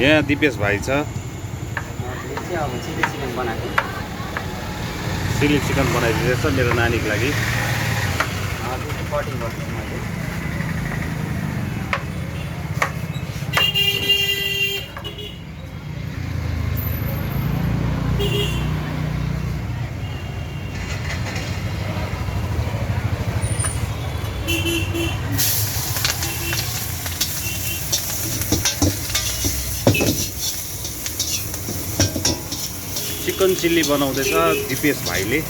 यहाँ दिपेश भाइ छ। अब चिल्ली चिकन बनाएको। चिल्ली चिकन बनाइदिँदैछ मेरो नानीको लागि। कटिङ गर्छु मैले। चिकन चिल्ली बनाउँदैछ दिपेश भाइले।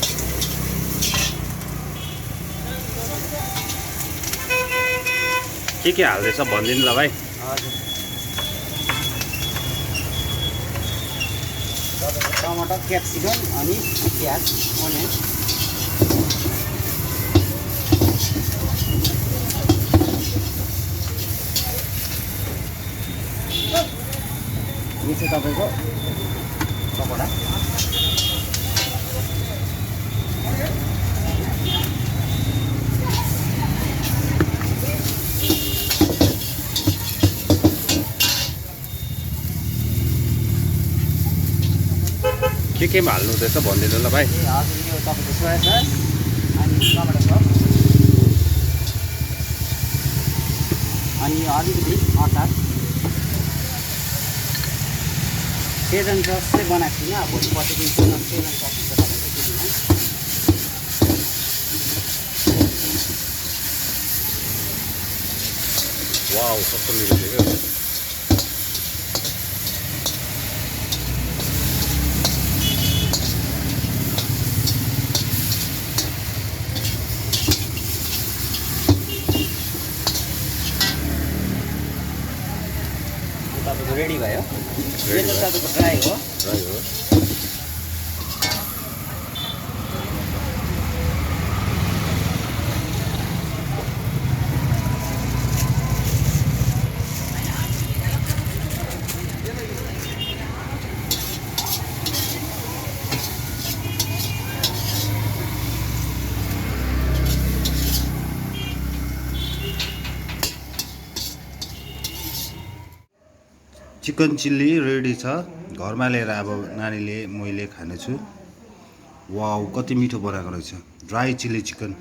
के हाल्दैछ भनिदिनु ल भाइ। हजुर टमाटर क्याप्सिकम अनि प्याज अनियन। यो चाहिँ तपाईँको पकौडा। केमा हाल्नु हुँदैछ भनिदिनु ल भाइ। हजुर यो तपाईँको सोया सस अनि टमाटर सस अनि अलिकति अचार। सेजन सस चाहिँ बनाएको छुइनँ, अब भोलिपर्सि दिन सेजन सस हुन्छ तपाईँको त्यतिमा। वाउ कस्तो मिठो थियो क्या। तपाईँको रेडी भयो। यो चाहिँ तपाईँको ड्राई हो। चिकन चिल्ली रेडी छ। घरमा लिएर अब नानीले मैले खानेछु। वाउ कति मिठो बनाएको रहेछ ड्राई चिल्ली चिकन।